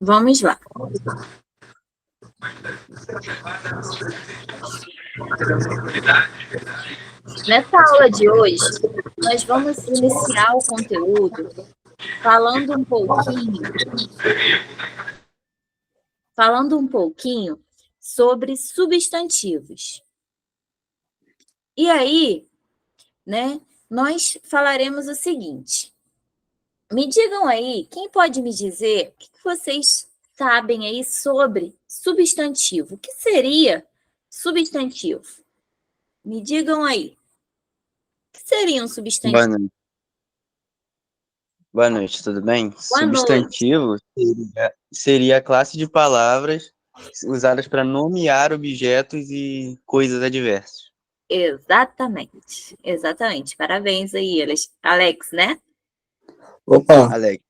Vamos lá. Nessa aula de hoje, nós vamos iniciar o conteúdo falando um pouquinho sobre substantivos. E aí, né, nós falaremos o seguinte. Me digam aí, quem pode me dizer o que vocês sabem aí sobre substantivo? O que seria substantivo? Me digam aí. O que seria um substantivo? Boa noite, tudo bem? Boa Substantivo seria a classe de palavras usadas para nomear objetos e coisas adversas. Exatamente, exatamente. Parabéns aí, Alex, né? Opa, Alex,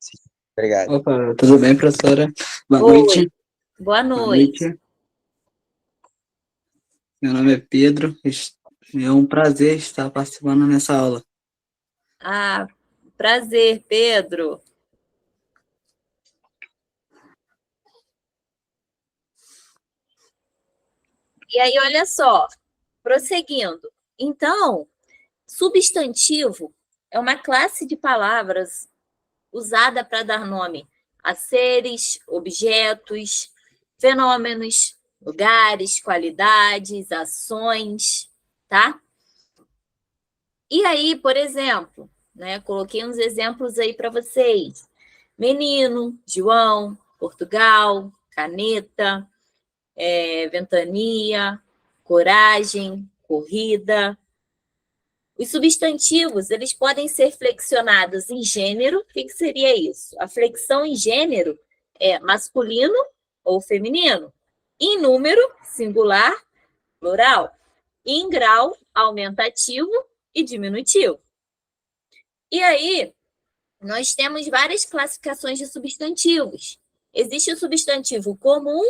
obrigado. opa, tudo bem, professora? Boa Oi. noite. Boa Boa noite. noite. Meu nome é Pedro. É um prazer estar participando nessa aula. Ah, prazer, Pedro. E aí, olha só, prosseguindo. Então, substantivo é uma classe de palavras usada para dar nome a seres, objetos, fenômenos, lugares, qualidades, ações, tá? E aí, por exemplo, né, coloquei uns exemplos aí para vocês. Menino, João, Portugal, caneta, ventania, coragem, corrida. Os substantivos, eles podem ser flexionados em gênero. O que seria isso? A flexão em gênero é masculino ou feminino. Em número, singular, plural. Em grau, aumentativo e diminutivo. E aí, nós temos várias classificações de substantivos. Existe o substantivo comum,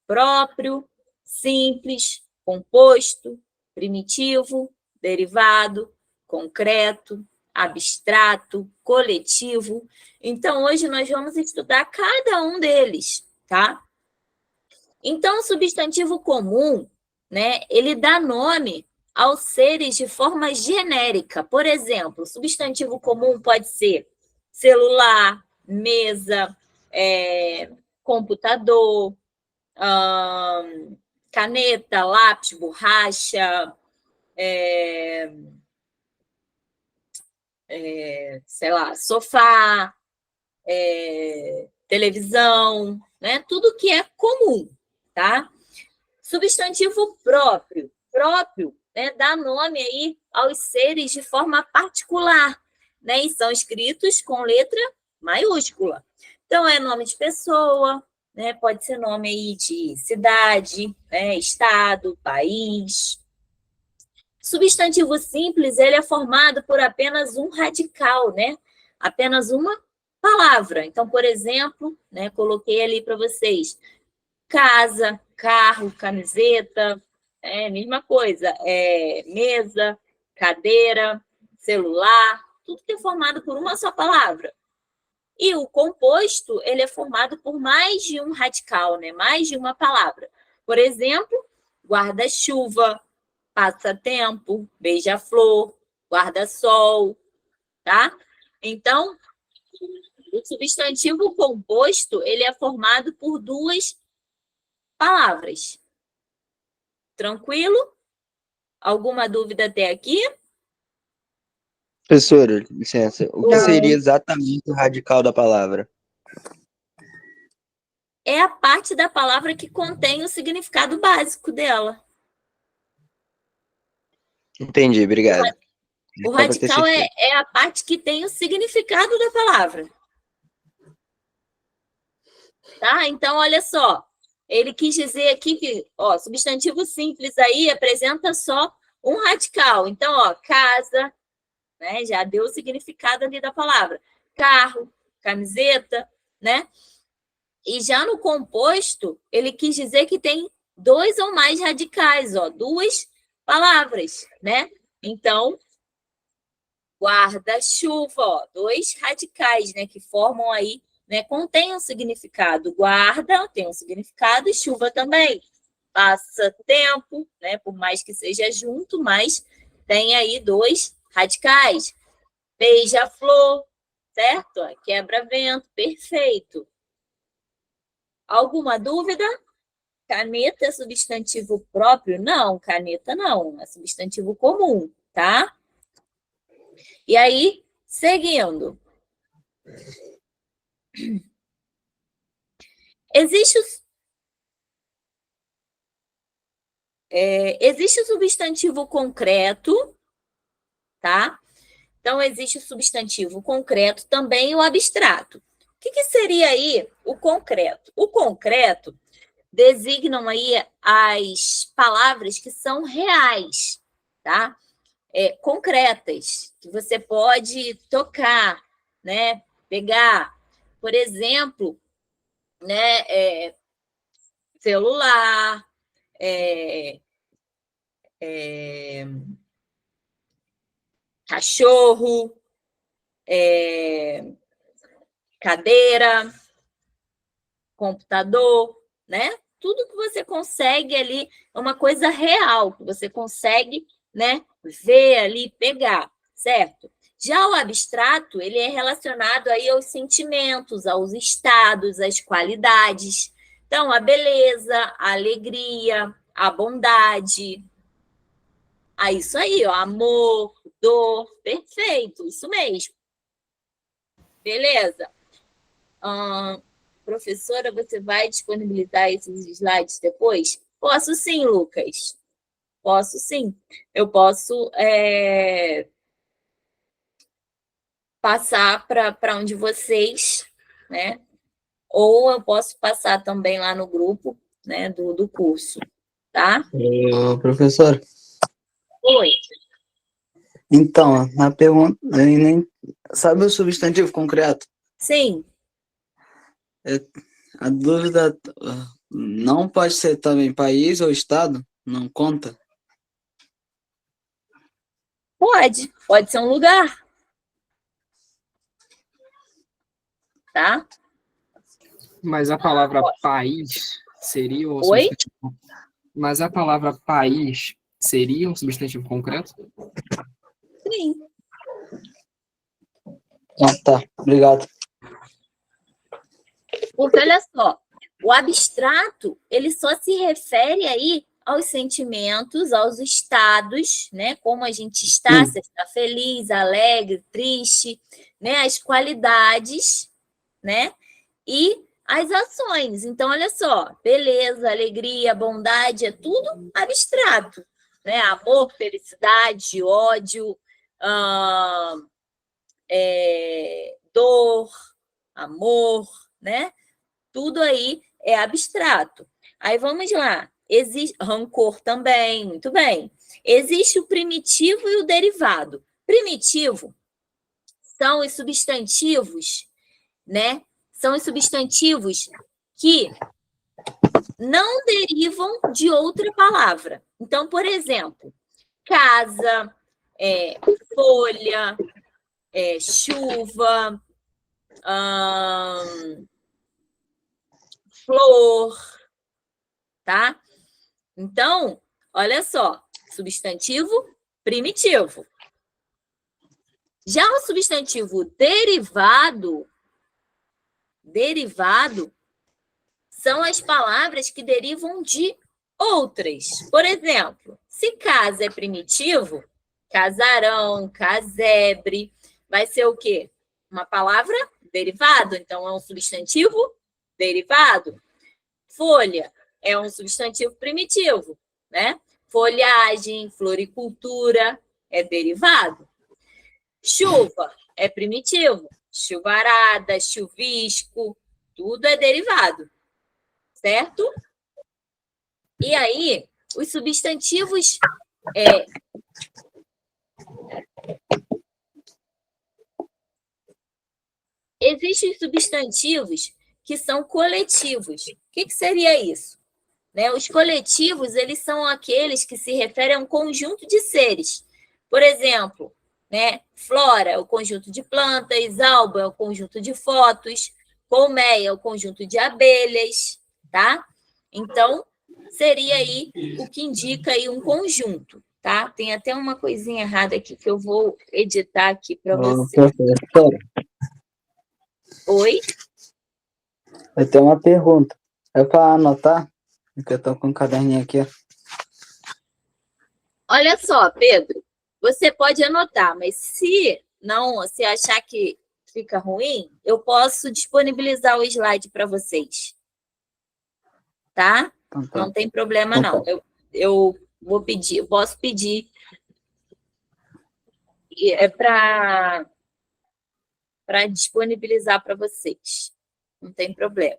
próprio, simples, composto, primitivo, derivado, concreto, abstrato, coletivo. Então, hoje nós vamos estudar cada um deles, tá? Então, o substantivo comum, né, ele dá nome aos seres de forma genérica. Por exemplo, substantivo comum pode ser celular, mesa, computador, caneta, lápis, borracha, sei lá, sofá, televisão, né? Tudo que é comum, tá? Substantivo próprio. Próprio, né, dá nome aí aos seres de forma particular, né? E são escritos com letra maiúscula. Então, é nome de pessoa, né? Pode ser nome aí de cidade, né? Estado, país. Substantivo simples, ele é formado por apenas um radical, né? Apenas uma palavra. Então, por exemplo, né, coloquei ali para vocês, casa, carro, camiseta, mesma coisa, mesa, cadeira, celular, tudo que é formado por uma só palavra. E o composto, ele é formado por mais de um radical, né? Mais de uma palavra. Por exemplo, guarda-chuva, passatempo, beija-flor, guarda-sol, tá? Então, o substantivo composto, ele é formado por duas palavras. Tranquilo? Alguma dúvida até aqui? Professora, licença, o que seria exatamente o radical da palavra? É a parte da palavra que contém o significado básico dela. Entendi, obrigado. O radical é a parte que tem o significado da palavra. Tá? Então, olha só. Ele quis dizer aqui que, substantivo simples aí apresenta só um radical. Então, casa, né? Já deu o significado ali da palavra. Carro, camiseta, né? E já no composto, ele quis dizer que tem 2 ou mais radicais, ó, 2 palavras, né? Então, guarda-chuva, ó, 2 radicais, né, que formam aí, né, contém um significado. Guarda tem um significado e chuva também. Passa tempo, né, por mais que seja junto, mas tem aí 2 radicais. Beija-flor, certo? Quebra-vento, perfeito. Alguma dúvida? Caneta é substantivo próprio? Não, caneta não, é substantivo comum, tá? E aí, seguindo. Existe o substantivo concreto, tá? Então, existe o substantivo concreto, também o abstrato. O que seria aí o concreto? O concreto designam aí as palavras que são reais, tá? Concretas, que você pode tocar, né? Pegar, por exemplo, né? Celular, cachorro, cadeira, computador, né? Tudo que você consegue ali é uma coisa real, que você consegue, né, ver ali, pegar, certo? Já o abstrato, ele é relacionado aí aos sentimentos, aos estados, às qualidades. Então, a beleza, a alegria, a bondade. Isso aí, ó, amor, dor, perfeito, isso mesmo. Beleza? Professora, você vai disponibilizar esses slides depois? Posso sim, Lucas. Posso sim. Eu posso passar para um de vocês, né? Ou eu posso passar também lá no grupo, né, do curso, tá? Ô, professor, Oi. então, na pergunta, sabe o substantivo concreto? Sim, A dúvida não pode ser também país ou estado? Não conta? pode. Pode ser um lugar, tá? Mas a palavra país seria o Oi? substantivo. Mas a palavra país seria um substantivo concreto? Sim. Tá, obrigado. Porque, olha só, o abstrato, ele só se refere aí aos sentimentos, aos estados, né? Como a gente está, se está feliz, alegre, triste, né? As qualidades, né? E as ações. Então, olha só, beleza, alegria, bondade, é tudo abstrato, né? Amor, felicidade, ódio, dor, amor, né? Tudo aí é abstrato. Aí vamos lá. Existe rancor também, muito bem. Existe o primitivo e o derivado. Primitivo são os substantivos, né? São os substantivos que não derivam de outra palavra. Então, por exemplo, casa, folha, chuva, flor, tá? Então, olha só, substantivo primitivo. Já o substantivo derivado são as palavras que derivam de outras. Por exemplo, se casa é primitivo, casarão, casebre, vai ser o quê? Uma palavra derivado, então é um substantivo derivado. Folha é um substantivo primitivo, né? Folhagem, floricultura é derivado. Chuva é primitivo, chuvarada, chuvisco, tudo é derivado, certo? E aí, os substantivos existem substantivos que são coletivos. O que seria isso? Né? Os coletivos, eles são aqueles que se referem a um conjunto de seres. Por exemplo, né? Flora é o conjunto de plantas, alba é o conjunto de fotos, colmeia é o conjunto de abelhas, tá? Então, seria aí o que indica aí um conjunto, tá? Tem até uma coisinha errada aqui que eu vou editar aqui para você. Professora, Oi? eu tenho uma pergunta. É para anotar? Porque eu tô com um caderninho aqui, ó. Olha só, Pedro, você pode anotar, mas se não, se achar que fica ruim, eu posso disponibilizar o slide para vocês, tá? Então, tá. Não tem problema, não. Eu vou pedir, eu posso pedir para disponibilizar para vocês. Não tem problema.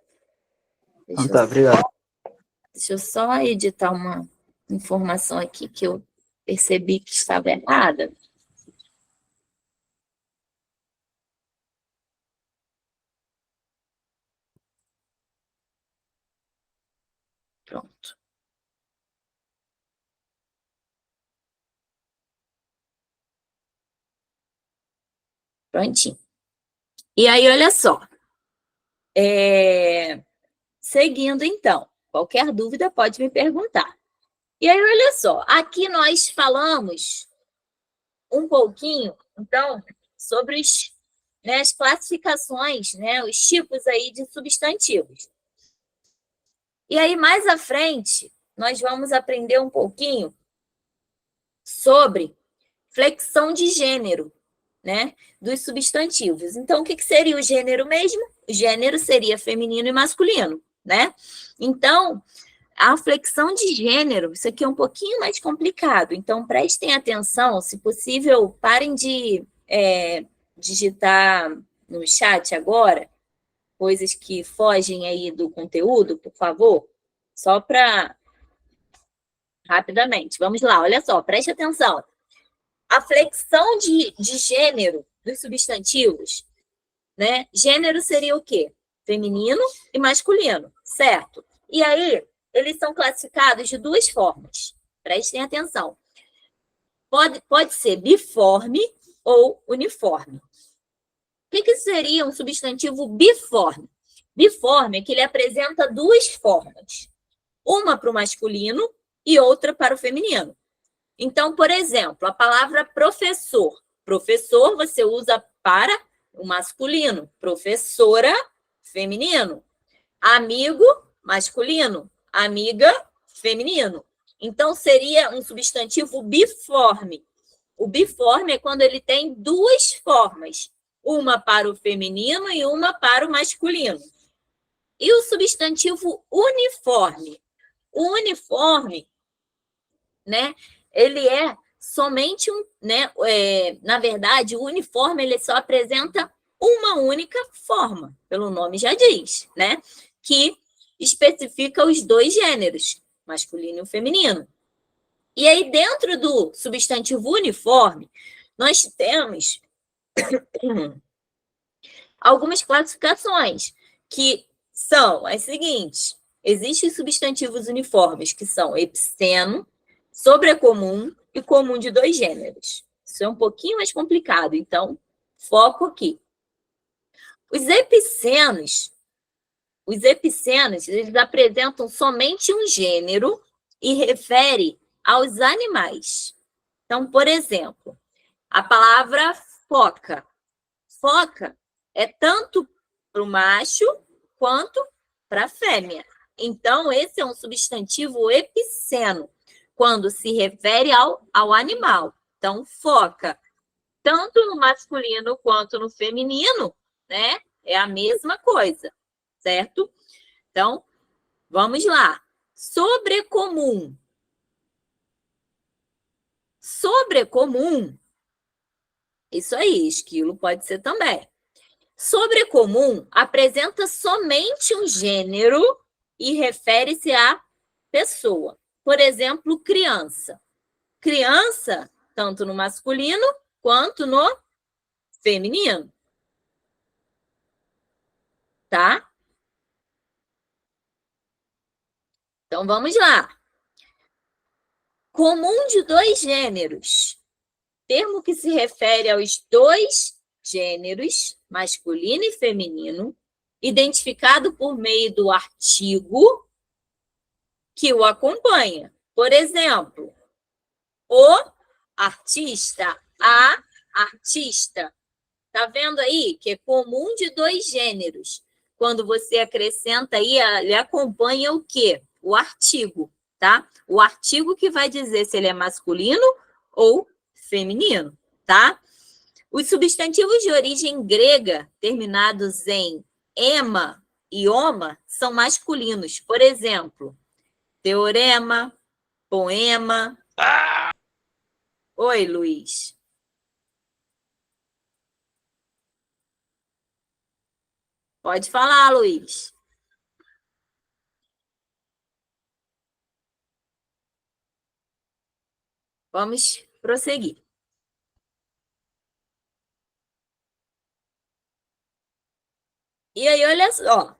Então tá, obrigado. Deixa eu só editar uma informação aqui que eu percebi que estava errada. Pronto. Prontinho. E aí, olha só. Seguindo, então. Qualquer dúvida pode me perguntar. E aí, olha só. Aqui nós falamos um pouquinho, então, sobre as classificações, né, os tipos aí de substantivos. E aí, mais à frente, nós vamos aprender um pouquinho sobre flexão de gênero, né, dos substantivos. Então, o que seria o gênero mesmo? O gênero seria feminino e masculino, né? Então, a flexão de gênero, isso aqui é um pouquinho mais complicado, então prestem atenção, se possível, parem de digitar no chat agora, coisas que fogem aí do conteúdo, por favor, só para rapidamente. Vamos lá, olha só, preste atenção. A flexão de gênero dos substantivos, né? Gênero seria o quê? Feminino e masculino, certo? E aí, eles são classificados de duas formas. Prestem atenção. Pode ser biforme ou uniforme. O que seria um substantivo biforme? Biforme é que ele apresenta duas formas. Uma para o masculino e outra para o feminino. Então, por exemplo, a palavra professor. Professor você usa para o masculino. Professora, feminino. Amigo, masculino. Amiga, feminino. Então, seria um substantivo biforme. O biforme é quando ele tem duas formas. Uma para o feminino e uma para o masculino. E o substantivo uniforme? O uniforme, né? Ele é somente na verdade, o uniforme ele só apresenta uma única forma, pelo nome já diz, né? Que especifica os dois gêneros, masculino e feminino. E aí, dentro do substantivo uniforme, nós temos algumas classificações, que são as seguintes. Existem substantivos uniformes que são epiceno, sobrecomum e comum de dois gêneros. Isso é um pouquinho mais complicado, então foco aqui. Os epicenos, eles apresentam somente um gênero e refere aos animais. Então, por exemplo, a palavra foca. Foca é tanto para o macho quanto para a fêmea. Então, esse é um substantivo epiceno, quando se refere ao animal. Então, foca, tanto no masculino quanto no feminino, né? É a mesma coisa, certo? Então, vamos lá. Sobrecomum. Sobrecomum, isso aí, esquilo pode ser também. Sobrecomum apresenta somente um gênero e refere-se à pessoa. Por exemplo, criança. Criança, tanto no masculino quanto no feminino. tá? Então, vamos lá. Comum de dois gêneros. Termo que se refere aos dois gêneros, masculino e feminino, identificado por meio do artigo que o acompanha. Por exemplo, o artista, a artista. Tá vendo aí que é comum de dois gêneros. Quando você acrescenta aí, ele acompanha o quê? O artigo, tá? O artigo que vai dizer se ele é masculino ou feminino, tá? Os substantivos de origem grega, terminados em ema e oma, são masculinos. Por exemplo, teorema, poema. Oi, Luiz. Pode falar, Luiz. Vamos prosseguir. E aí, olha só.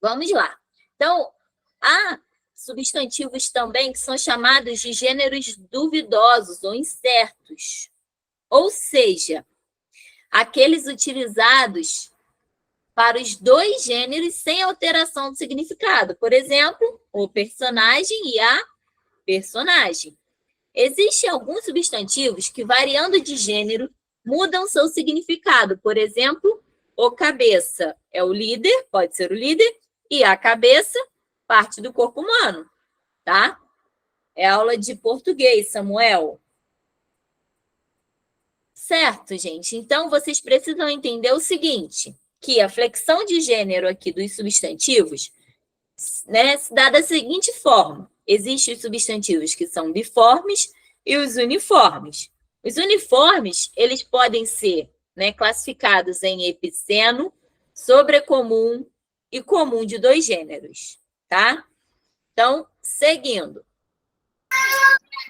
Vamos lá. Então, há substantivos também que são chamados de gêneros duvidosos ou incertos. Ou seja, aqueles utilizados para os dois gêneros sem alteração do significado. Por exemplo, o personagem e a personagem. Existem alguns substantivos que, variando de gênero, mudam seu significado. Por exemplo, o cabeça é o líder, pode ser o líder, e a cabeça, parte do corpo humano, tá? É aula de português, Samuel. Certo, gente? Então, vocês precisam entender o seguinte, que a flexão de gênero aqui dos substantivos, né, se dá da seguinte forma. Existem os substantivos que são biformes e os uniformes. Os uniformes, eles podem ser, né, classificados em epiceno, sobrecomum e comum de dois gêneros, tá? Então, seguindo.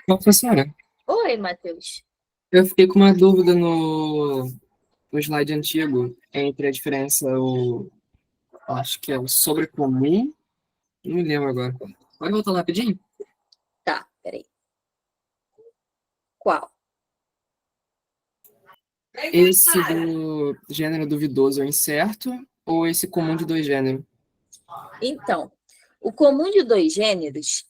Professora, Oi, Matheus. eu fiquei com uma dúvida no slide antigo entre a diferença, acho que é o sobrecomum, não me lembro agora. Pode voltar lá rapidinho? Tá, peraí. Qual? Esse do gênero duvidoso ou incerto, ou esse comum de dois gêneros? Então, o comum de dois gêneros,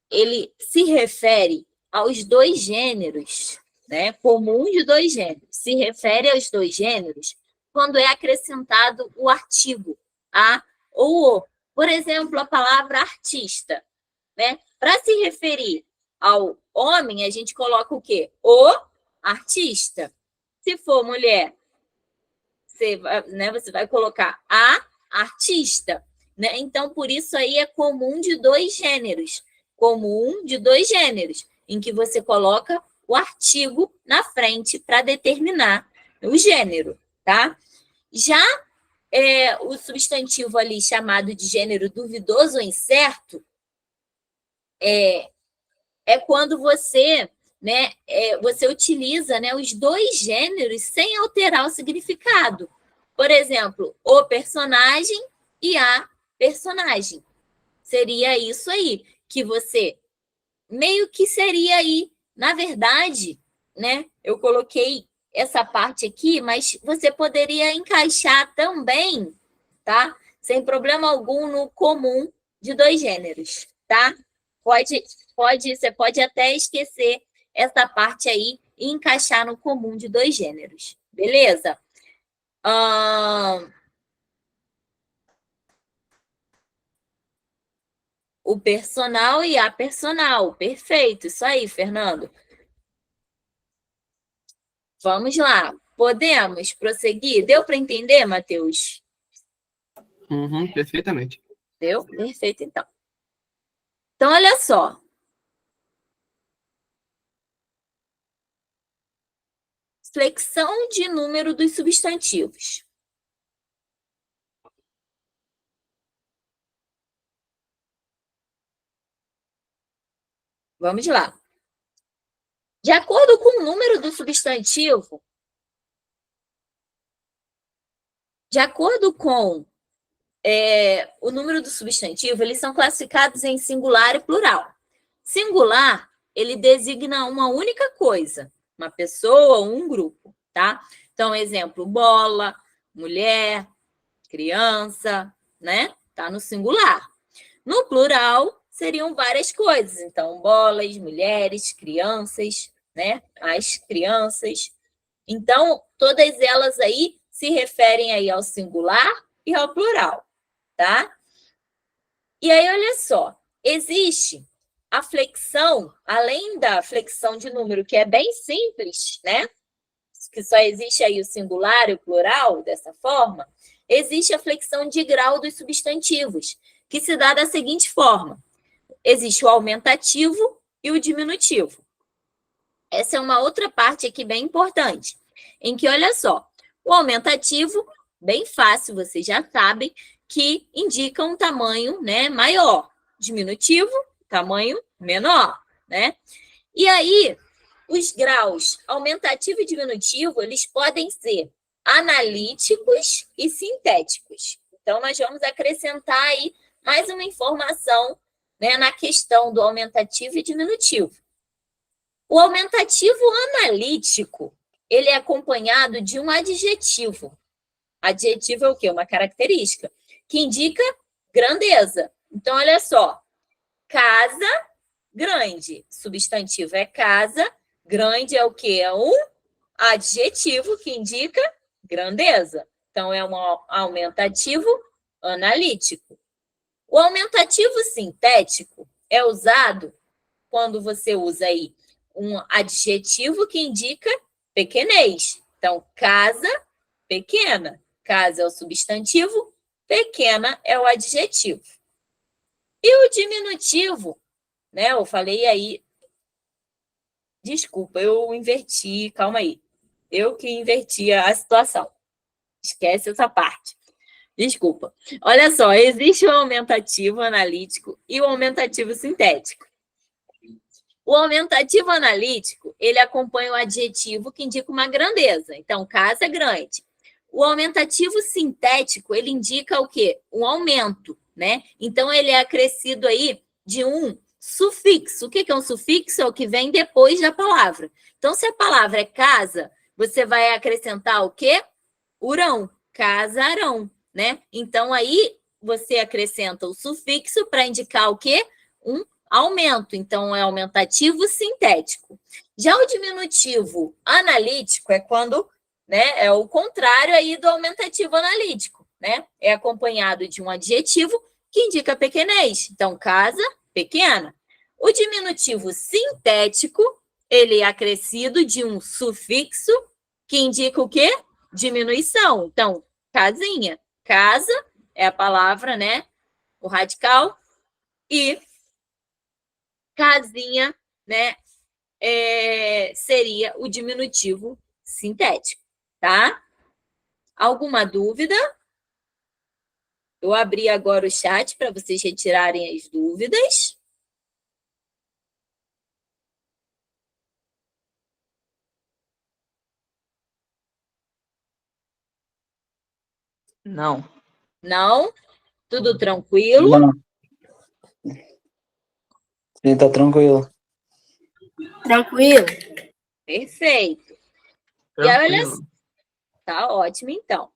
ele se refere aos dois gêneros, né? Comum de dois gêneros. Se refere aos dois gêneros quando é acrescentado o artigo a ou o. Por exemplo, a palavra artista, né? Para se referir ao homem, a gente coloca o quê? O artista. Se for mulher, você vai colocar a artista, né? Então, por isso aí é comum de dois gêneros. Comum de dois gêneros, em que você coloca o artigo na frente para determinar o gênero, tá? Já o substantivo ali chamado de gênero duvidoso ou incerto é quando você, né, você utiliza, né, os dois gêneros sem alterar o significado. Por exemplo, o personagem e a personagem. Seria isso aí, que você meio que seria aí, na verdade, né? Eu coloquei essa parte aqui, mas você poderia encaixar também, tá? Sem problema algum no comum de dois gêneros, tá? Você pode até esquecer essa parte aí e encaixar no comum de dois gêneros, beleza? O personal e a personal. Perfeito, isso aí, Fernando. Vamos lá. Podemos prosseguir? Deu para entender, Matheus? Uhum, perfeitamente. Deu? Perfeito, então. Então, olha só. Flexão de número dos substantivos. Vamos lá. De acordo com o número do substantivo, De acordo com o número do substantivo, eles são classificados em singular e plural. Singular, ele designa uma única coisa, uma pessoa ou um grupo, tá? Então, exemplo, bola, mulher, criança, né? Tá no singular. No plural, seriam várias coisas. Então, bolas, mulheres, crianças, né? As crianças. Então, todas elas aí se referem aí ao singular e ao plural, tá? E aí, olha só, existe a flexão, além da flexão de número, que é bem simples, né? Que só existe aí o singular e o plural, dessa forma, existe a flexão de grau dos substantivos, que se dá da seguinte forma. Existe o aumentativo e o diminutivo. Essa é uma outra parte aqui bem importante, em que, olha só, o aumentativo, bem fácil, vocês já sabem, que indica um tamanho, né, maior. Diminutivo, tamanho menor, né? E aí, os graus aumentativo e diminutivo, eles podem ser analíticos e sintéticos. Então, nós vamos acrescentar aí mais uma informação, né, na questão do aumentativo e diminutivo. O aumentativo analítico, ele é acompanhado de um adjetivo. Adjetivo é o quê? Uma característica que indica grandeza. Então, olha só, casa grande. Substantivo é casa, grande é o quê? É um adjetivo que indica grandeza. Então, é um aumentativo analítico. O aumentativo sintético é usado quando você usa aí um adjetivo que indica pequenez. Então, casa, pequena. Casa é o substantivo, pequena é o adjetivo. E o diminutivo, né? Eu falei aí. Desculpa, eu inverti, calma aí. Eu que inverti a situação. Esquece essa parte. Desculpa. Olha só, existe o aumentativo analítico e o aumentativo sintético. O aumentativo analítico, ele acompanha o adjetivo que indica uma grandeza. Então, casa é grande. O aumentativo sintético, ele indica o quê? Um aumento, né? Então, ele é acrescido aí de um sufixo. O que é um sufixo? É o que vem depois da palavra. Então, se a palavra é casa, você vai acrescentar o quê? Urão, casarão, né? Então, aí você acrescenta o sufixo para indicar o quê? Um aumento. Então, é aumentativo sintético. Já o diminutivo analítico é quando, né, é o contrário aí do aumentativo analítico, né? É acompanhado de um adjetivo que indica pequenez. Então, casa, pequena. O diminutivo sintético, ele é acrescido de um sufixo que indica o quê? Diminuição. Então, casinha. Casa é a palavra, né? O radical. E casinha, né? Seria o diminutivo sintético, tá? Alguma dúvida? Eu abri agora o chat para vocês retirarem as dúvidas. Não. Não? Tudo tranquilo? Não. Sim, tá tranquilo. Tranquilo. Perfeito. E aí, olha, Tranquilo. tá ótimo, então.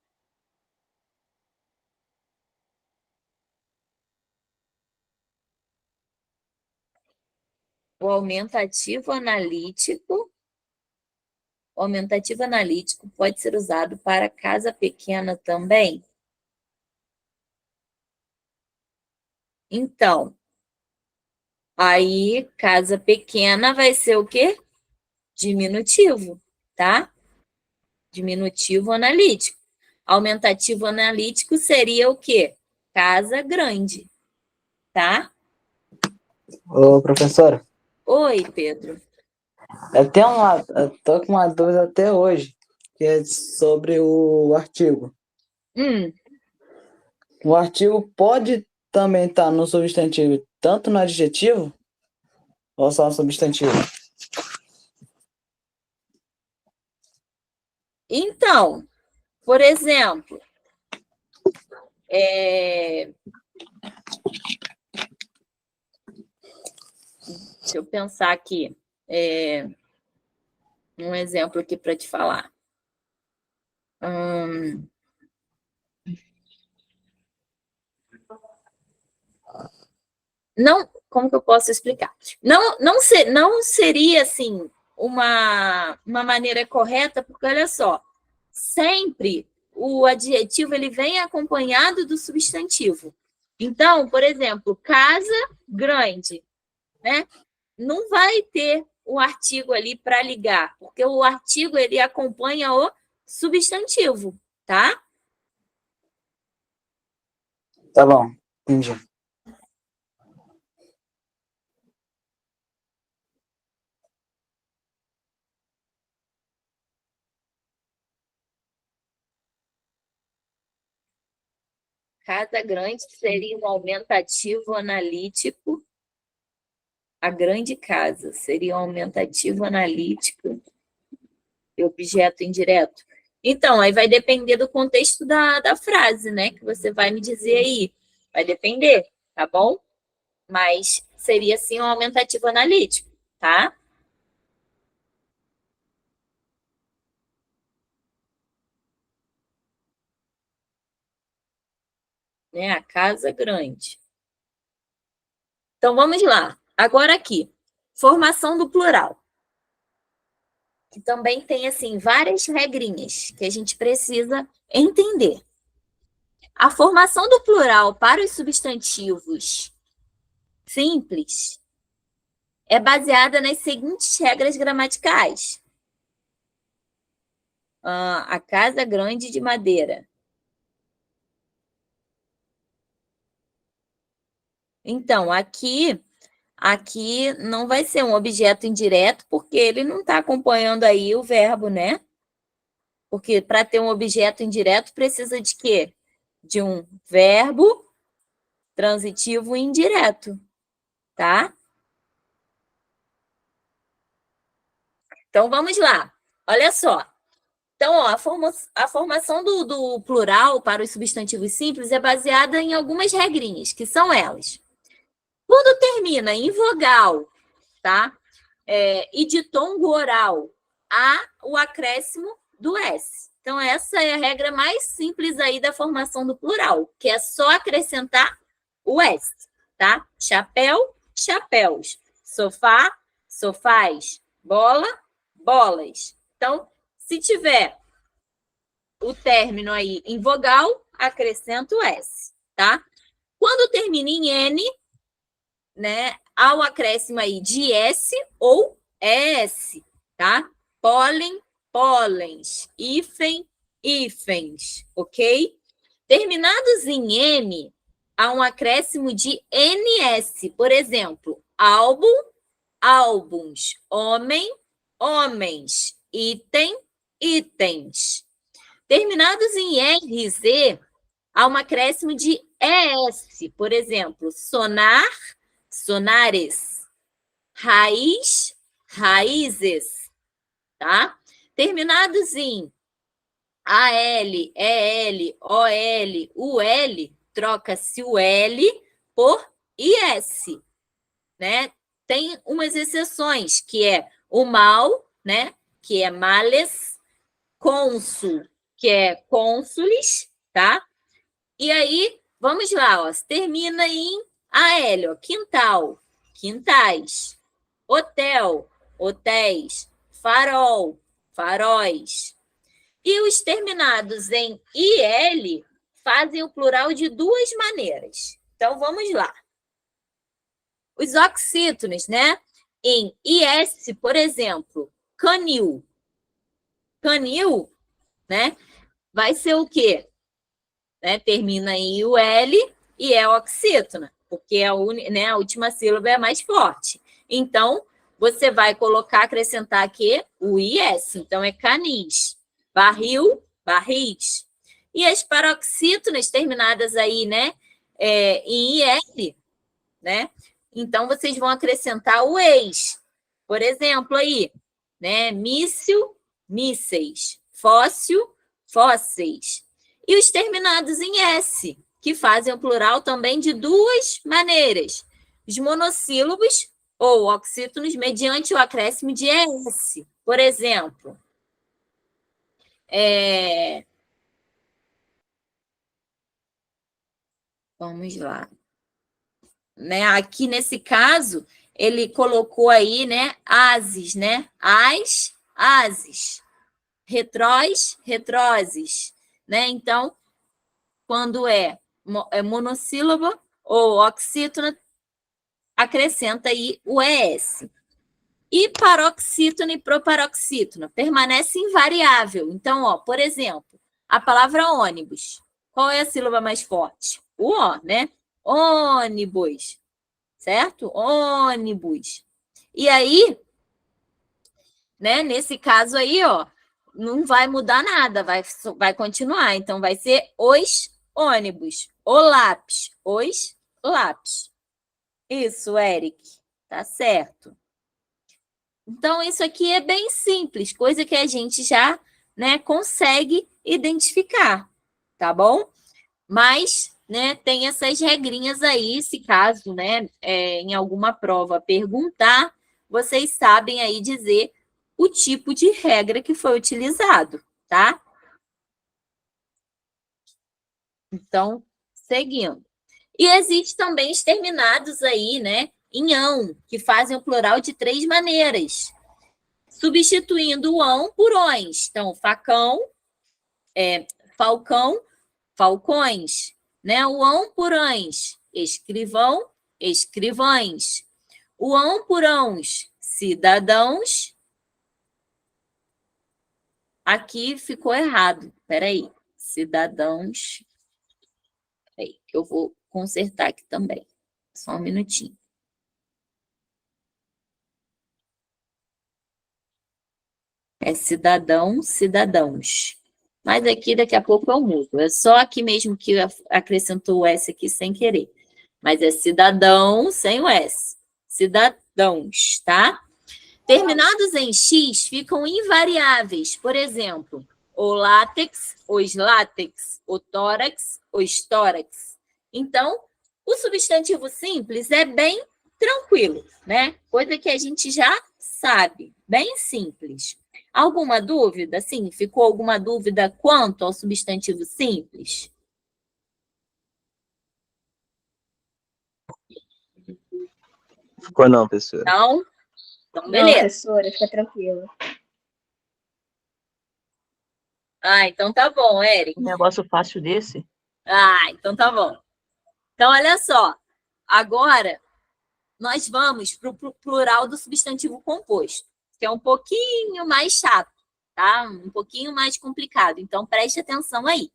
O aumentativo analítico pode ser usado para casa pequena também? Então, aí, casa pequena vai ser o quê? Diminutivo, tá? Diminutivo analítico. Aumentativo analítico seria o quê? Casa grande, tá? Ô, professora, Oi, Pedro. eu tô com uma dúvida até hoje, que é sobre o artigo. O artigo pode também estar no substantivo, tanto no adjetivo, ou só no substantivo? Então, por exemplo, Deixa eu pensar aqui. Um exemplo aqui para te falar. Não, como que eu posso explicar? Não seria, assim, uma maneira correta, porque, olha só, sempre o adjetivo ele vem acompanhado do substantivo. Então, por exemplo, casa grande, né? Não vai ter o artigo ali para ligar, porque o artigo ele acompanha o substantivo, tá? Tá bom, entendi. Casa grande seria um aumentativo analítico. A grande casa seria um aumentativo analítico e objeto indireto. Então, aí vai depender do contexto da frase, né? Que você vai me dizer aí. Vai depender, tá bom? Mas seria, sim, um aumentativo analítico, tá? Né? A casa grande. Então, vamos lá. Agora aqui, formação do plural. Que também tem, assim, várias regrinhas que a gente precisa entender. A formação do plural para os substantivos simples é baseada nas seguintes regras gramaticais. A casa grande de madeira. Então, aqui não vai ser um objeto indireto, porque ele não está acompanhando aí o verbo, né? Porque para ter um objeto indireto precisa de quê? De um verbo transitivo indireto, tá? Então, vamos lá. Olha só. Então, ó, a formação do plural para os substantivos simples é baseada em algumas regrinhas, que são elas. Quando termina em vogal, tá? E ditongo oral, há o acréscimo do S. Então, essa é a regra mais simples aí da formação do plural, que é só acrescentar o S, tá? Chapéu, chapéus. Sofá, sofás. Bola, bolas. Então, se tiver o término aí em vogal, acrescento S, tá? Quando termina em N, né, há o acréscimo aí de S ou ES, tá? Pólen, pólens, hífen, hífens, ok? Terminados em M, há um acréscimo de NS, por exemplo, álbum, álbuns, homem, homens, item, itens. Terminados em RZ, há um acréscimo de ES, por exemplo, sonar, sonares, raiz, raízes, tá? Terminados em AL, EL, OL, UL, troca-se o L por IS, né? Tem umas exceções, que é o mal, né? Que é males, cônsul, que é cônsules, tá? E aí, vamos lá, ó, termina em AL, ó, quintal, quintais, hotel, hotéis, farol, faróis. E os terminados em IL fazem o plural de duas maneiras. Então, vamos lá. Os oxítonos, né? Em IS, por exemplo, canil. Canil, né? Vai ser o quê? Né? Termina em UL e é oxítona, porque a última sílaba é mais forte. Então, você vai acrescentar aqui o IS. Então, é canis. Barril, barris. E as paroxítonas terminadas aí, né? Em IL, né? Então, vocês vão acrescentar o ex. Por exemplo, aí, né? Míssil, mísseis. Fóssil, fósseis. E os terminados em S, que fazem o plural também de duas maneiras. Os monossílabos ou oxítonos mediante o acréscimo de ES. Por exemplo, vamos lá. Né? Aqui, nesse caso, ele colocou aí, né, ases, né? As, ases. Retrós, retroses. Né? Então, quando é monossílaba ou oxítona, acrescenta aí o ES. E paroxítona e proparoxítona permanece invariável. Então, ó, por exemplo, a palavra ônibus. Qual é a sílaba mais forte? O O, né? Ônibus, certo? Ônibus. E aí, né, nesse caso aí, ó, não vai mudar nada, vai continuar. Então, vai ser os ônibus. O lápis, os lápis. Isso, Eric. Tá certo. Então, isso aqui é bem simples, coisa que a gente já, né, consegue identificar, tá bom? Mas, né, tem essas regrinhas aí, se caso, né, em alguma prova perguntar, vocês sabem aí dizer o tipo de regra que foi utilizado, tá? Então, seguindo. E existe também os terminados aí, né, em ão, que fazem o plural de 3 maneiras, substituindo o ão por ões. Então, facão, falcão, falcões, né? O ão por ães, escrivão, escrivães. O ão por ãos, cidadãos. Aqui ficou errado. Espera aí. Cidadãos. Peraí, que eu vou consertar aqui também. Só um minutinho. É cidadão, cidadãos. Mas aqui, daqui a pouco, eu mudo. É só aqui mesmo que acrescentou o S aqui sem querer. Mas é cidadão sem o S. Cidadãos, tá? Terminados em X ficam invariáveis. Por exemplo, o látex, os látex, o tórax, os tórax. Então, o substantivo simples é bem tranquilo, né? Coisa que a gente já sabe, bem simples. Alguma dúvida? Sim, ficou alguma dúvida quanto ao substantivo simples? Ficou não, professora. Não? Então, Não, beleza. professora, fica tranquila. Ah, então tá bom, Eric. Um negócio fácil desse. Ah, então tá bom. Então, olha só. Agora, nós vamos para o plural do substantivo composto, que é um pouquinho mais chato, tá? Um pouquinho mais complicado. Então, preste atenção aí.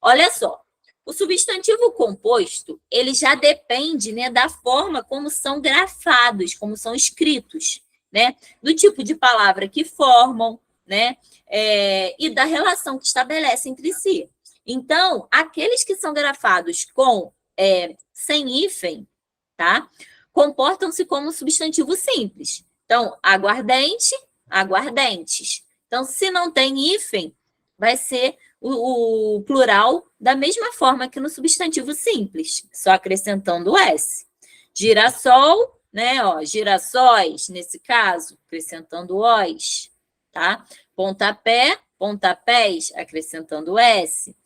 Olha só. O substantivo composto, ele já depende, né, da forma como são grafados, como são escritos, né? Do tipo de palavra que formam, né? E da relação que estabelece entre si. Então, aqueles que são grafados com sem hífen, tá? Comportam-se como substantivo simples. Então, aguardente, aguardentes. Então, se não tem hífen, vai ser o plural da mesma forma que no substantivo simples, só acrescentando o S. Girassol, né? Ó, girassóis, nesse caso, acrescentando os, tá? Pontapé, pontapés, acrescentando S.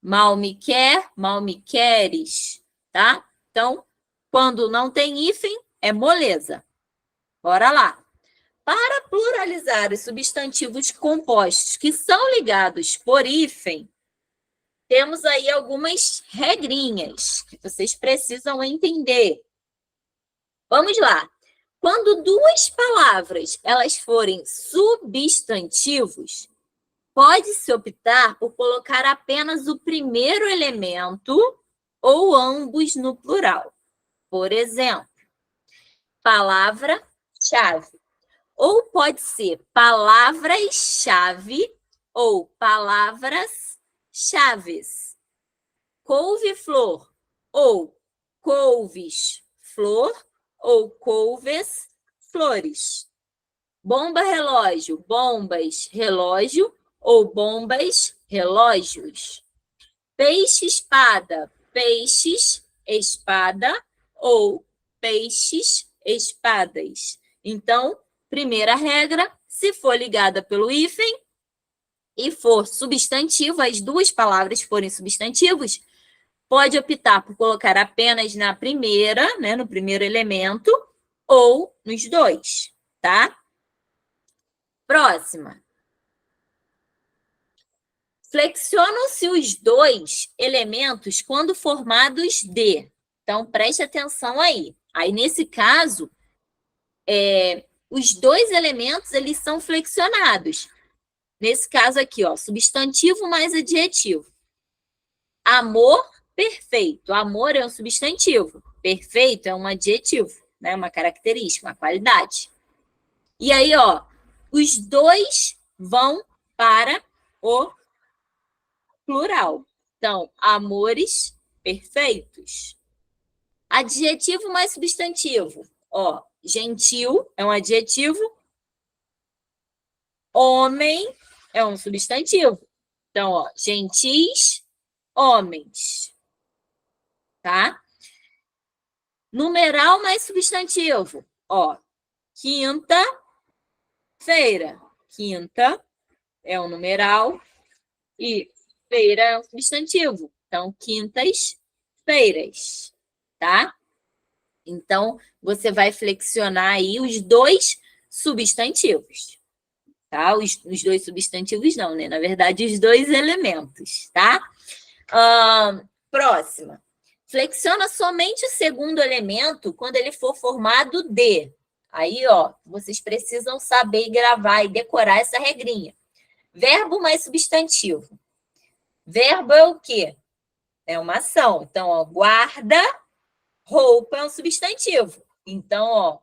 Mal me quer, mal me queres, tá? Então, quando não tem hífen, é moleza. Bora lá. Para pluralizar os substantivos compostos que são ligados por hífen, temos aí algumas regrinhas que vocês precisam entender. Vamos lá. Quando duas palavras elas forem substantivos, pode-se optar por colocar apenas o primeiro elemento ou ambos no plural. Por exemplo, palavra-chave. Ou pode ser palavras-chave ou palavras-chaves. Couve-flor ou couves-flor ou couves-flores. Bomba-relógio, bombas-relógio ou bombas-relógios. Peixe-espada, peixes, espada ou peixes, espadas. Então, primeira regra, se for ligada pelo hífen e for substantivo, as duas palavras forem substantivos, pode optar por colocar apenas na primeira, né, no primeiro elemento, ou nos dois, tá? Próxima. Flexionam-se os dois elementos quando formados de. Então, preste atenção aí. Aí, nesse caso, os dois elementos, eles são flexionados. Nesse caso aqui, ó, substantivo mais adjetivo. Amor, perfeito. Amor é um substantivo. Perfeito é um adjetivo, né? Uma característica, uma qualidade. E aí, ó, os dois vão para o plural. Então, amores perfeitos. Adjetivo mais substantivo. Ó, gentil é um adjetivo. Homem é um substantivo. Então, ó, gentis, homens. Tá? Numeral mais substantivo. Ó, quinta-feira. Quinta é um numeral e feira é um substantivo. Então, quintas-feiras, tá? Então, você vai flexionar aí os dois substantivos, tá? Os dois substantivos não, né? Na verdade, os dois elementos, tá? Próxima. Flexiona somente o segundo elemento quando ele for formado de. Aí, ó, vocês precisam saber gravar e decorar essa regrinha. Verbo mais substantivo. Verbo é o quê? É uma ação. Então, ó, guarda, roupa é um substantivo. Então, ó,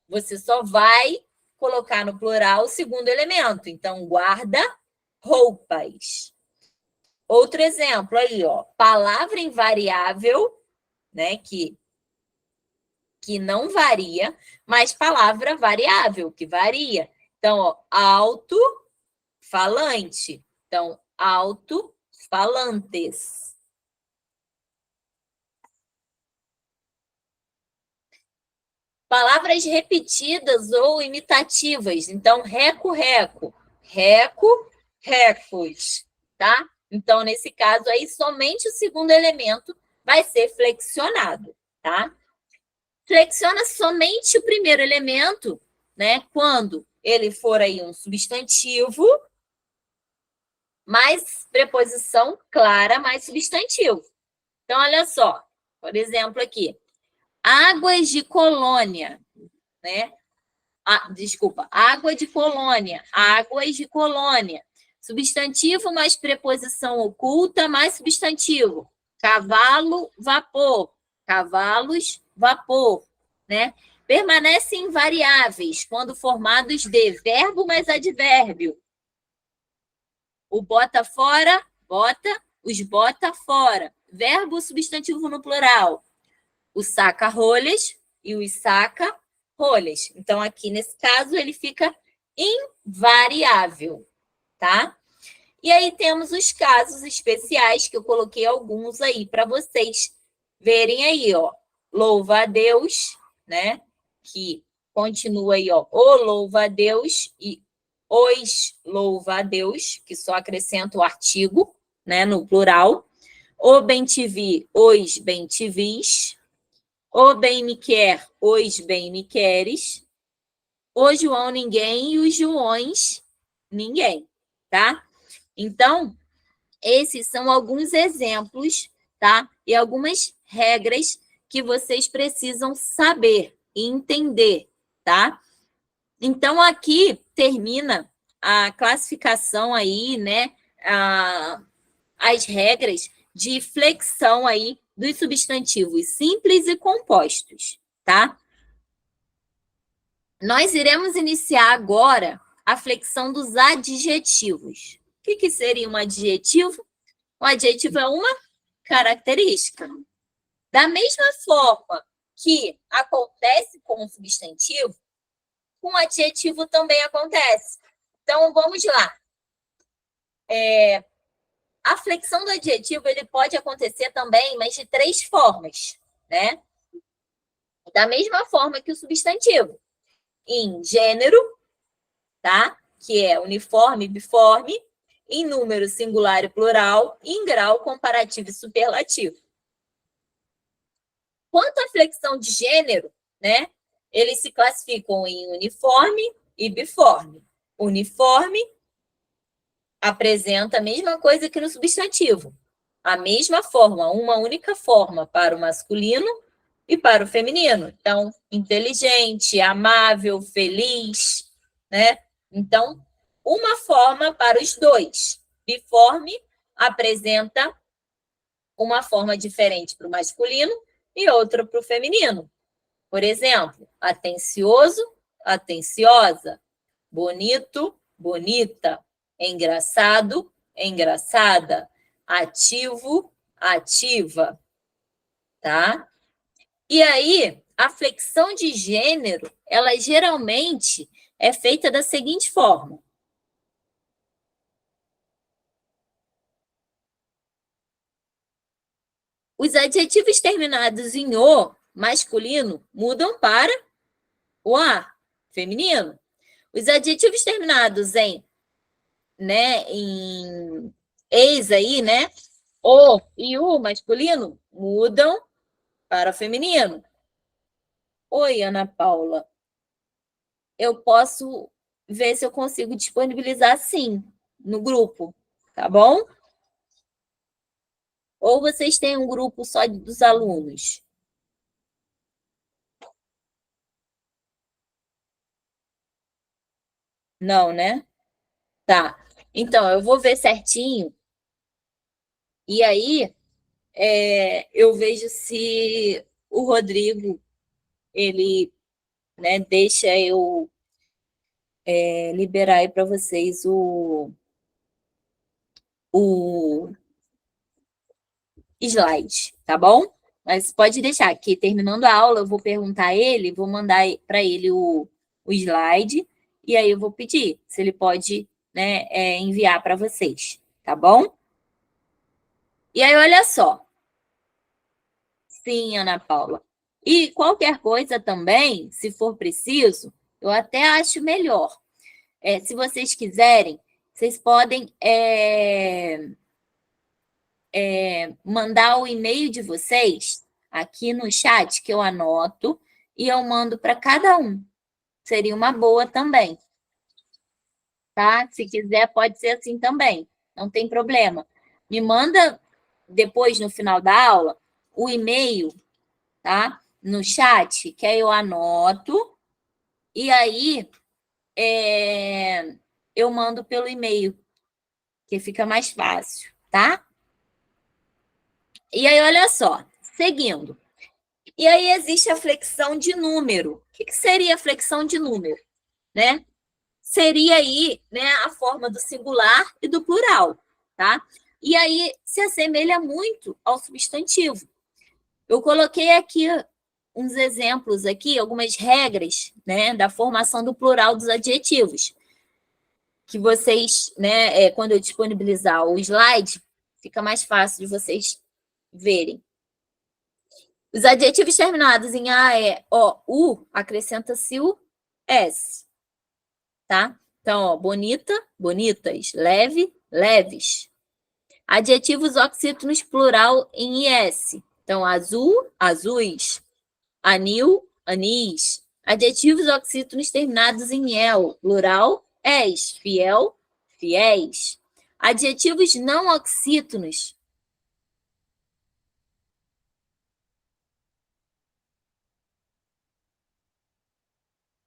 você só vai colocar no plural o segundo elemento. Então, guarda, roupas. Outro exemplo aí, ó, palavra invariável, né, que não varia, mas palavra variável, que varia. Então, ó, alto-falante. Então, alto-falantes. Palavras repetidas ou imitativas. Então, reco-reco. Reco-recos, tá? Então, nesse caso aí, somente o segundo elemento vai ser flexionado, tá? Flexiona somente o primeiro elemento, né? Quando ele for aí um substantivo, mais preposição clara, mais substantivo. Então, olha só. Por exemplo, aqui. Águas de colônia, né? Desculpa, água de colônia, águas de colônia. Substantivo mais preposição oculta mais substantivo. Cavalo, vapor. Cavalos, vapor, né? Permanecem invariáveis quando formados de verbo mais advérbio. O bota fora, bota, os bota fora. Verbo substantivo no plural. O saca-rolhas e os saca-rolhas. Então, aqui, nesse caso, ele fica invariável, tá? E aí, temos os casos especiais, que eu coloquei alguns aí para vocês verem aí, ó. Louva a Deus, né? Que continua aí, ó. O louva a Deus e os louva a Deus, que só acrescenta o artigo, né? No plural. O bem te vi, os bem te vis. O bem me quer, os bem me queres. O João ninguém e os Joões ninguém, tá? Então, esses são alguns exemplos, tá? E algumas regras que vocês precisam saber e entender, tá? Então, aqui termina a classificação aí, né? As regras de flexão aí dos substantivos simples e compostos, tá? Nós iremos iniciar agora a flexão dos adjetivos. O que seria um adjetivo? Um adjetivo é uma característica. Da mesma forma que acontece com o substantivo, com o adjetivo também acontece. Então, vamos lá. a flexão do adjetivo ele pode acontecer também, mas de 3 formas, né? Da mesma forma que o substantivo. Em gênero, tá? Que é uniforme, biforme, em número singular e plural, e em grau comparativo e superlativo. Quanto à flexão de gênero, né? Eles se classificam em uniforme e biforme. Uniforme apresenta a mesma coisa que no substantivo. A mesma forma, uma única forma para o masculino e para o feminino. Então, inteligente, amável, feliz, né? Então, uma forma para os dois. Biforme apresenta uma forma diferente para o masculino e outra para o feminino. Por exemplo, atencioso, atenciosa, bonito, bonita, engraçado, engraçada, ativo, ativa, tá? E aí, a flexão de gênero, ela geralmente é feita da seguinte forma. Os adjetivos terminados em o, masculino, mudam para o a, feminino. Os adjetivos terminados em, né, em eis aí, né, o e o, masculino, mudam para o feminino. Oi, Ana Paula. Eu posso ver se eu consigo disponibilizar, sim, no grupo, tá bom? Ou vocês têm um grupo só dos alunos? Não, né? Tá. Então, eu vou ver certinho. E aí, eu vejo se o Rodrigo, ele, né, deixa eu liberar aí para vocês o slide, tá bom? Mas pode deixar que terminando a aula eu vou perguntar a ele, vou mandar para ele o slide e aí eu vou pedir se ele pode, né, enviar para vocês, tá bom? E aí, olha só. Sim, Ana Paula. E qualquer coisa também, se for preciso, eu até acho melhor. Se vocês quiserem, vocês podem mandar o e-mail de vocês aqui no chat, que eu anoto, e eu mando para cada um. Seria uma boa também. Tá? Se quiser, pode ser assim também. Não tem problema. Me manda depois, no final da aula, o e-mail, tá? No chat, que aí eu anoto, e aí eu mando pelo e-mail, que fica mais fácil, tá? E aí, olha só, seguindo. E aí existe a flexão de número. O que seria a flexão de número? Né? Seria aí, né, a forma do singular e do plural, tá? E aí se assemelha muito ao substantivo. Eu coloquei aqui uns exemplos aqui, algumas regras, né, da formação do plural dos adjetivos, que vocês, né, quando eu disponibilizar o slide, fica mais fácil de vocês verem. Os adjetivos terminados em a, e, o, u, acrescenta-se o s, tá? Então, ó, bonita, bonitas, leve, leves. Adjetivos oxítonos plural em is. Então, azul, azuis. Anil, anis. Adjetivos oxítonos terminados em el, plural, és. Fiel, fiéis. Adjetivos não oxítonos.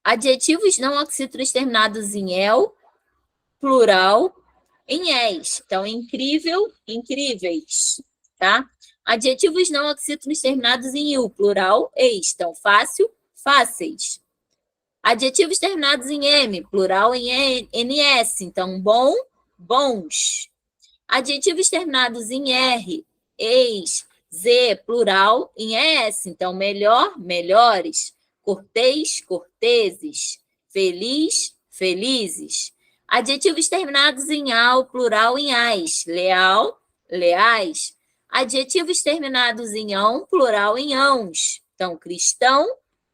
Adjetivos não oxítonos terminados em el, plural, em es. Então, incrível, incríveis, tá? Adjetivos não oxítonos terminados em il, plural, eis. Então, fácil, fáceis. Adjetivos terminados em m, plural, em ns. Então, bom, bons. Adjetivos terminados em r, eis, z, plural, em es. Então, melhor, melhores. Cortês, corteses. Feliz, felizes. Adjetivos terminados em al, plural, em ais. Leal, leais, adjetivos terminados em ão, plural em ãos. Então, cristão,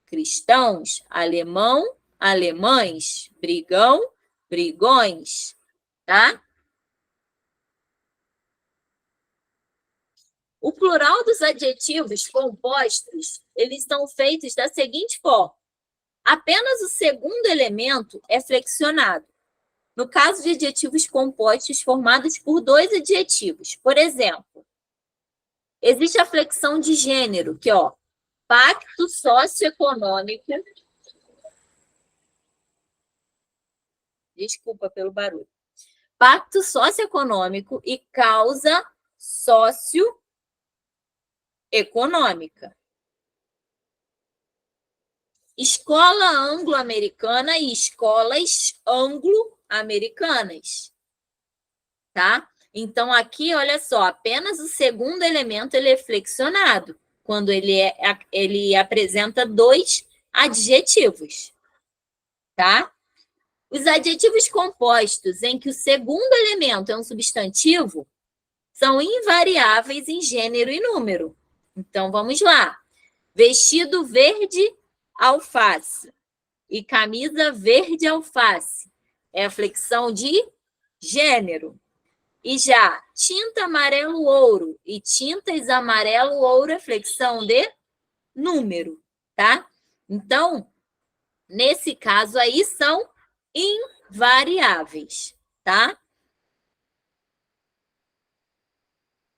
cristãos, alemão, alemães, brigão, brigões, tá? O plural dos adjetivos compostos, eles são feitos da seguinte forma. Apenas o segundo elemento é flexionado. No caso de adjetivos compostos formados por dois adjetivos. Por exemplo, existe a flexão de gênero, que ó, pacto socioeconômico. Desculpa pelo barulho. Pacto socioeconômico e causa socioeconômica. Escola anglo-americana e escolas anglo-americanas. Tá? Então, aqui, olha só, apenas o segundo elemento ele é flexionado, quando ele apresenta dois adjetivos. Tá? Os adjetivos compostos em que o segundo elemento é um substantivo são invariáveis em gênero e número. Então, vamos lá. Vestido verde alface e camisa verde alface é a flexão de gênero. E já tinta amarelo ouro e tintas amarelo ouro é flexão de número, tá? Então, nesse caso aí são invariáveis, tá?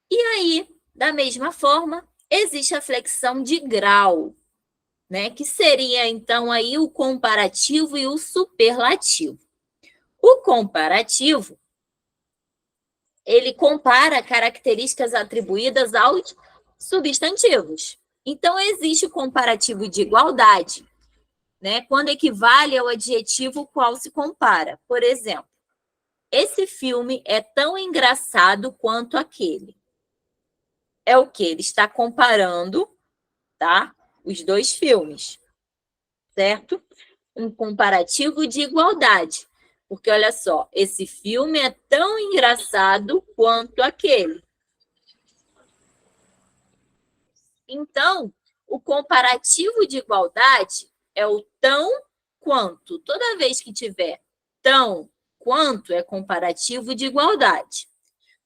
E aí, da mesma forma, existe a flexão de grau, né? Que seria, então, aí o comparativo e o superlativo. O comparativo, ele compara características atribuídas aos substantivos. Então, existe o comparativo de igualdade, né? Quando equivale ao adjetivo qual se compara. Por exemplo, esse filme é tão engraçado quanto aquele. É o que ele está comparando, tá? Os dois filmes, certo? Um comparativo de igualdade. Porque, olha só, esse filme é tão engraçado quanto aquele. Então, o comparativo de igualdade é o tão quanto. Toda vez que tiver tão quanto, é comparativo de igualdade.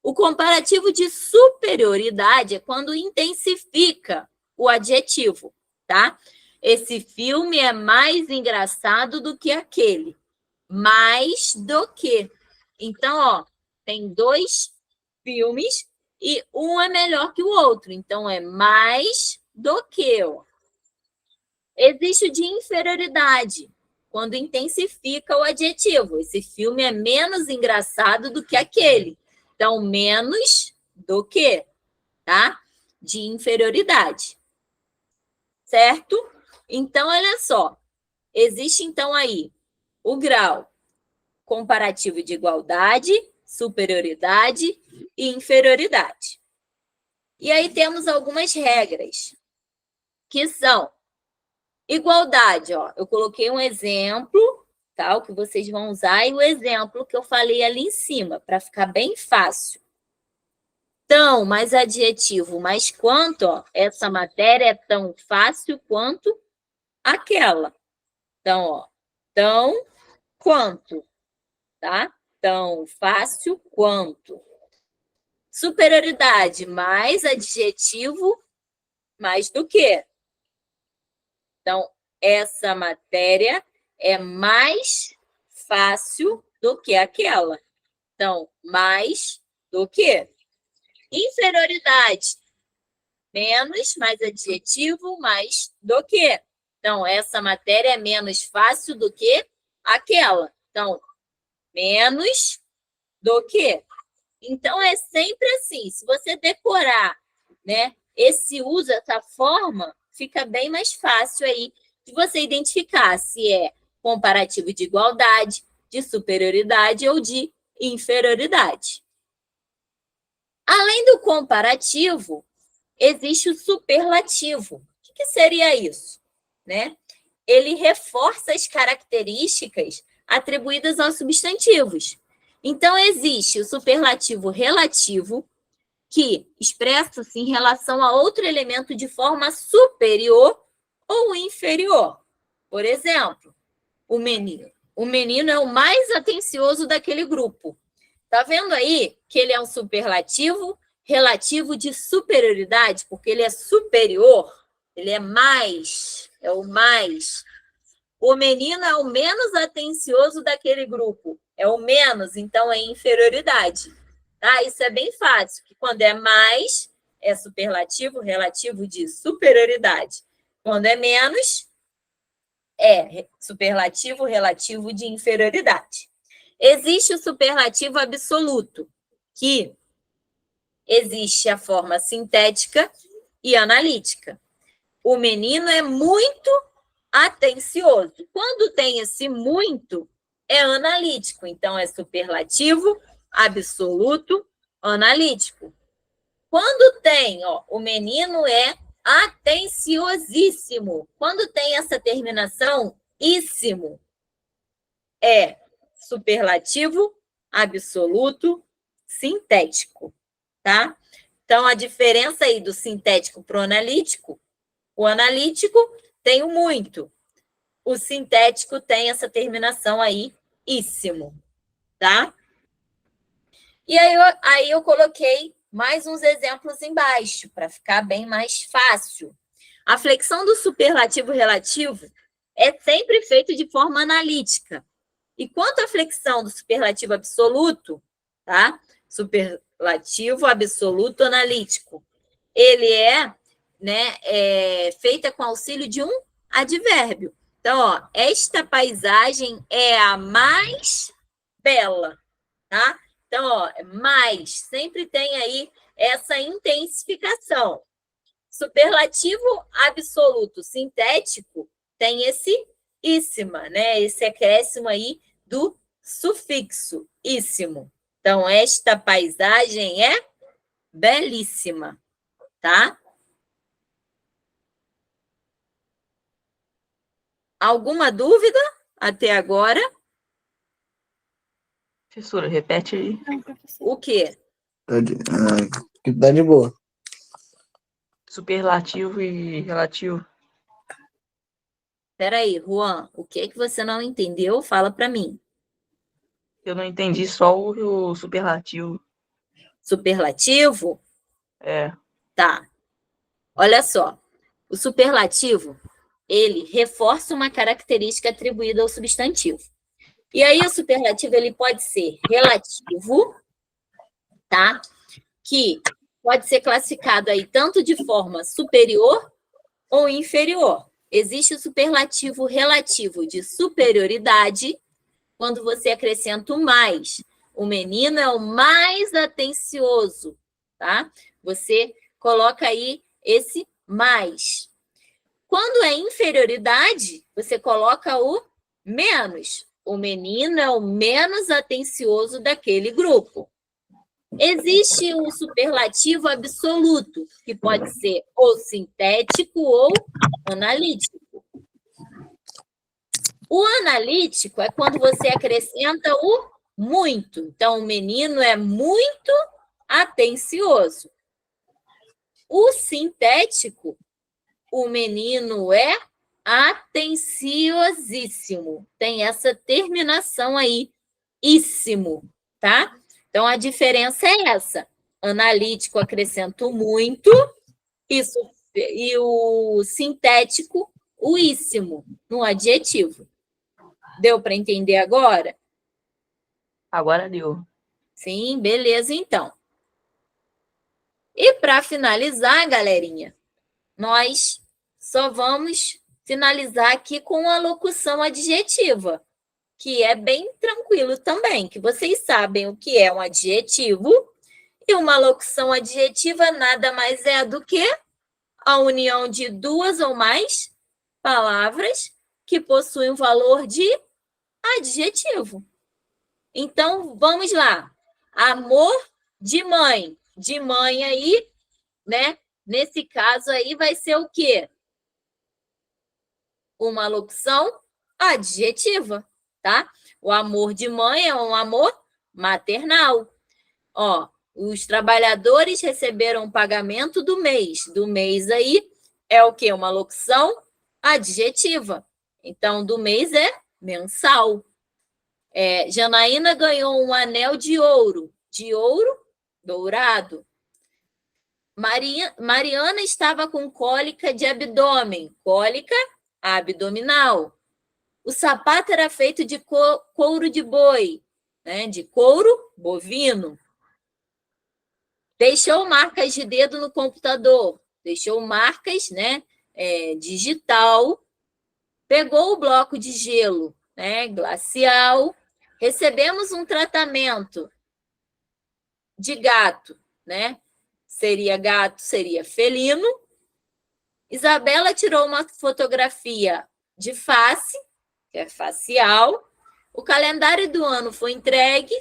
O comparativo de superioridade é quando intensifica o adjetivo, tá? Esse filme é mais engraçado do que aquele. Mais do que. Então, ó, tem dois filmes e um é melhor que o outro. Então, é mais do que, ó. Existe o de inferioridade, quando intensifica o adjetivo. Esse filme é menos engraçado do que aquele. Então, menos do que, tá? De inferioridade. Certo? Então, olha só. Existe, então, aí o grau comparativo de igualdade, superioridade e inferioridade. E aí temos algumas regras, que são igualdade, ó. Eu coloquei um exemplo, tá? O que vocês vão usar e o exemplo que eu falei ali em cima, para ficar bem fácil. Tão mais adjetivo mais quanto, ó, essa matéria é tão fácil quanto aquela. Então, ó, tão quanto, tá? Tão fácil quanto. Superioridade mais adjetivo mais do que. Então, essa matéria é mais fácil do que aquela. Então, mais do que. Inferioridade. Menos, mais adjetivo, mais do que. Então, essa matéria é menos fácil do que aquela. Então, menos do que. Então, é sempre assim. Se você decorar, né, esse uso, essa forma, fica bem mais fácil aí de você identificar se é comparativo de igualdade, de superioridade ou de inferioridade. Além do comparativo, existe o superlativo. O que seria isso? Né? Ele reforça as características atribuídas aos substantivos. Então, existe o superlativo relativo, que expressa-se em relação a outro elemento de forma superior ou inferior. Por exemplo, o menino. O menino é o mais atencioso daquele grupo. Tá vendo aí que ele é um superlativo relativo de superioridade, porque ele é superior, ele é mais, é o mais. O menino é o menos atencioso daquele grupo, é o menos, então é inferioridade. Tá? Isso é bem fácil, que quando é mais, é superlativo relativo de superioridade. Quando é menos, é superlativo relativo de inferioridade. Existe o superlativo absoluto, que existe a forma sintética e analítica. O menino é muito atencioso. Quando tem esse muito, é analítico. Então, é superlativo, absoluto, analítico. Quando tem, o menino é atenciosíssimo. Quando tem essa terminação, íssimo, é superlativo, absoluto, sintético, tá? Então, a diferença aí do sintético para o analítico tem o muito. O sintético tem essa terminação aí, íssimo, tá? E aí eu coloquei mais uns exemplos embaixo, para ficar bem mais fácil. A flexão do superlativo relativo é sempre feita de forma analítica. E quanto à flexão do superlativo absoluto, tá? Superlativo absoluto analítico, ele é feita com auxílio de um advérbio. Então, esta paisagem é a mais bela, tá? Então, mais, sempre tem aí essa intensificação. Superlativo absoluto sintético tem esse íssima, né? Esse acréscimo aí do sufixo íssimo. Então, esta paisagem é belíssima, tá? Alguma dúvida até agora? Professora, repete aí. O quê? Tá de boa. Superlativo e relativo. Espera aí, Juan, o que você não entendeu? Fala para mim. Eu não entendi só o superlativo. Superlativo? É. Tá. Olha só. O superlativo, ele reforça uma característica atribuída ao substantivo. E aí o superlativo, ele pode ser relativo, tá? Que pode ser classificado aí tanto de forma superior ou inferior. Existe o superlativo relativo de superioridade, quando você acrescenta o mais. O menino é o mais atencioso, tá? Você coloca aí esse mais. Quando é inferioridade, você coloca o menos. O menino é o menos atencioso daquele grupo. Existe o superlativo absoluto, que pode ser ou sintético ou analítico. O analítico é quando você acrescenta o muito. Então, o menino é muito atencioso. O sintético, o menino é atenciosíssimo. Tem essa terminação aí, íssimo, tá? Então, a diferença é essa. Analítico acrescento muito, e o sintético, o íssimo, no adjetivo. Deu para entender agora? Agora deu. Sim, beleza, então. E para finalizar, galerinha, nós só vamos finalizar aqui com a locução adjetiva, que é bem tranquilo também, que vocês sabem o que é um adjetivo, e uma locução adjetiva nada mais é do que a união de duas ou mais palavras que possuem o valor de adjetivo. Então, vamos lá. Amor de mãe. De mãe aí, né? Nesse caso aí vai ser o quê? Uma locução adjetiva, tá? O amor de mãe é um amor maternal. Os trabalhadores receberam o pagamento do mês. Do mês aí é o quê? Uma locução adjetiva. Então, do mês é mensal. Janaína ganhou um anel de ouro dourado. Mariana estava com cólica de abdômen, cólica abdominal. O sapato era feito de couro de boi, né? De couro bovino. Deixou marcas de dedo no computador, deixou marcas, né? Digital. Pegou o bloco de gelo, né? Glacial. Recebemos um tratamento de gato, né? Gato seria felino. Isabela tirou uma fotografia de face, que é facial. O calendário do ano foi entregue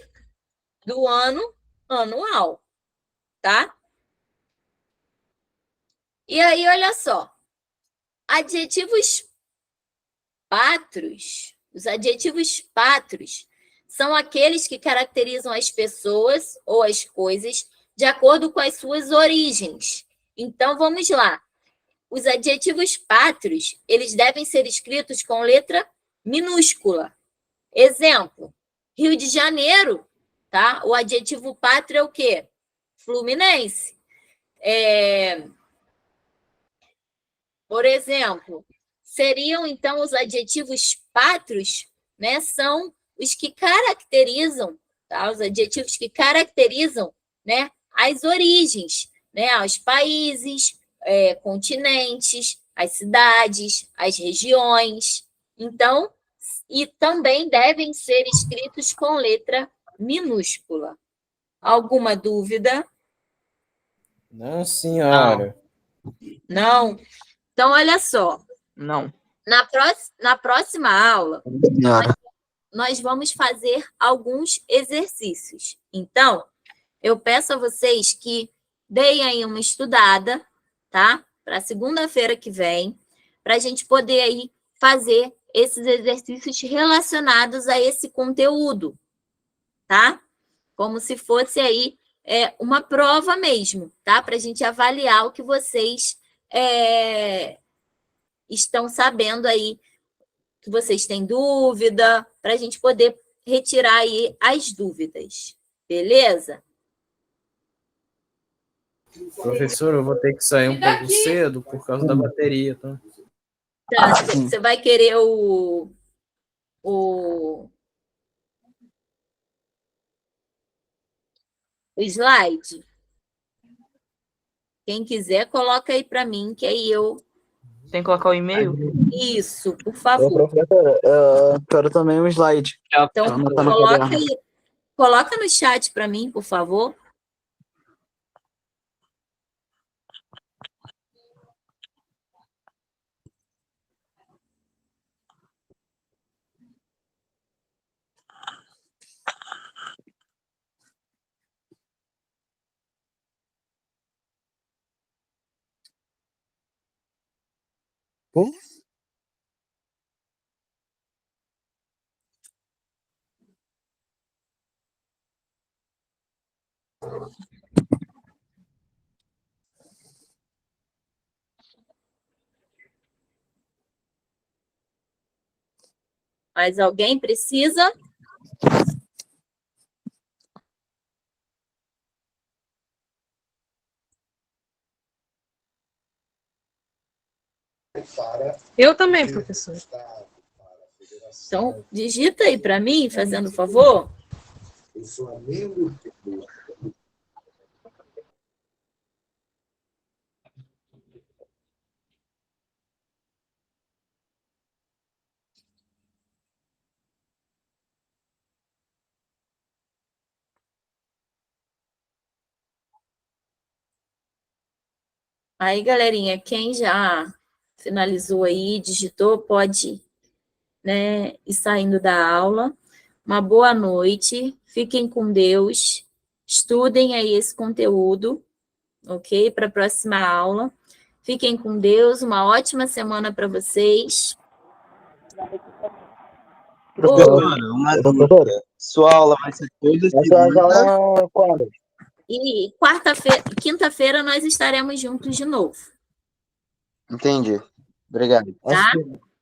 do ano anual, tá? E aí, olha só. Adjetivos pátrios. Os adjetivos pátrios são aqueles que caracterizam as pessoas ou as coisas de acordo com as suas origens. Então, vamos lá. Os adjetivos pátrios, eles devem ser escritos com letra minúscula. Exemplo, Rio de Janeiro, tá? O adjetivo pátrio é o quê? Fluminense. Por exemplo, seriam, então, os adjetivos pátrios, né? São os que caracterizam, tá? Os adjetivos que caracterizam, né? As origens, né? Os países, continentes, as cidades, as regiões. Então, e também devem ser escritos com letra minúscula. Alguma dúvida? Não, senhora. Não? Então, olha só. Não. Na próxima aula, nós vamos fazer alguns exercícios. Então, eu peço a vocês que deem aí uma estudada, tá? Para segunda-feira que vem, para a gente poder aí fazer esses exercícios relacionados a esse conteúdo, tá? Como se fosse aí uma prova mesmo, tá? Para a gente avaliar o que vocês estão sabendo aí, que vocês têm dúvida, para a gente poder retirar aí as dúvidas, beleza? Professor, eu vou ter que sair um pouco cedo por causa da bateria, tá? Tá, você vai querer o slide? Quem quiser, coloca aí para mim, que aí eu... Tem que colocar o e-mail? Isso, por Ô, favor. professora, eu quero também um slide. Então, Anota no coloca caderno. aí, coloca no chat para mim, por favor. Mas alguém precisa? Eu também, professor. Então, digita aí para mim, fazendo favor. Aí, galerinha, quem já finalizou aí, digitou, pode, né, ir saindo da aula. Uma boa noite, fiquem com Deus, estudem aí esse conteúdo, ok? Para a próxima aula. Fiquem com Deus, uma ótima semana para vocês. Professora, uma dúvida. Sua aula vai ser toda Essa segunda? aula quando? E quinta-feira nós estaremos juntos de novo. Entendi. Obrigado. Tá?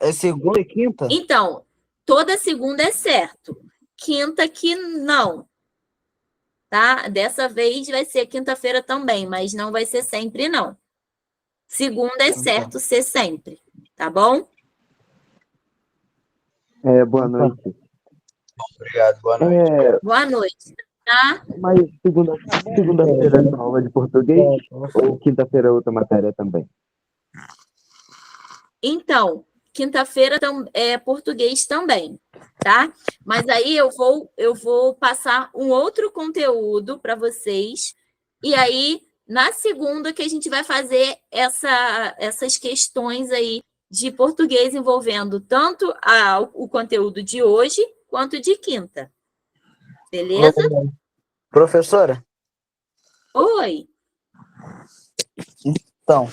É segunda e quinta? Então, toda segunda é certo. Quinta que não. Tá? Dessa vez vai ser quinta-feira também, mas não vai ser sempre, não. Segunda é certo ser sempre. Tá bom? Boa noite. Obrigado. Boa noite. Boa noite. Tá? Mas segunda-feira é aula de português ou quinta-feira é outra matéria também? Então, quinta-feira é português também, tá? Mas aí eu vou passar um outro conteúdo para vocês, e aí, na segunda, que a gente vai fazer essas questões aí de português envolvendo tanto o conteúdo de hoje quanto de quinta. Beleza? Professora, Oi. então,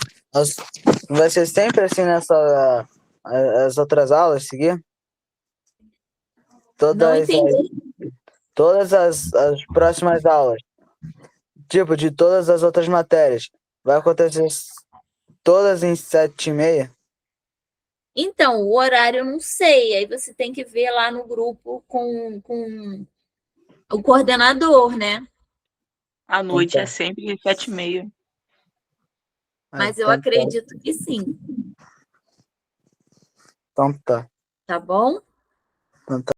vai ser sempre assim as outras aulas, seguir? Não entendi. Todas as próximas aulas, tipo, de todas as outras matérias, vai acontecer todas em 7h30? Então, o horário eu não sei, aí você tem que ver lá no grupo com o coordenador, né? À noite é sempre 7h30. Mas eu acredito que sim, Então tá. tá bom? Então tá.